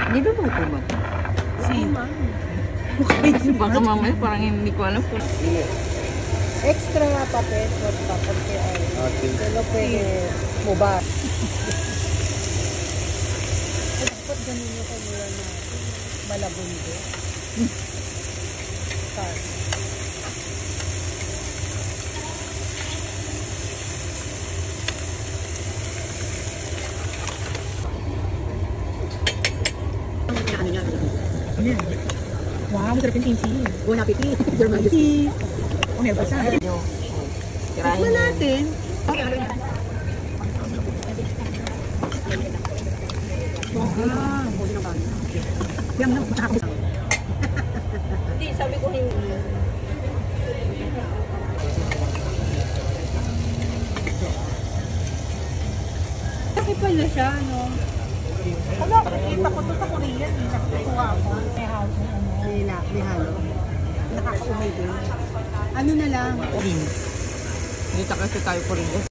Niluluto ba? Baka mamaya parang hindi ko alam kung... Extra papel, what papel kaya ay. Pero pwede muba. Dapat ganun yung kanila na malabundo. Wow, masarap yung kimchi. Bon appetit. Kimchi. Oh, may basa. Tirahin natin. Yum na. Hindi, sabi ko hindi. Laki pala siya, no? Ano, nakikita ko ito sa Korean. Nakuha ako. May house. May halo. Nakakaumay din. Ano na lang? Hindi kasi tayo po rin.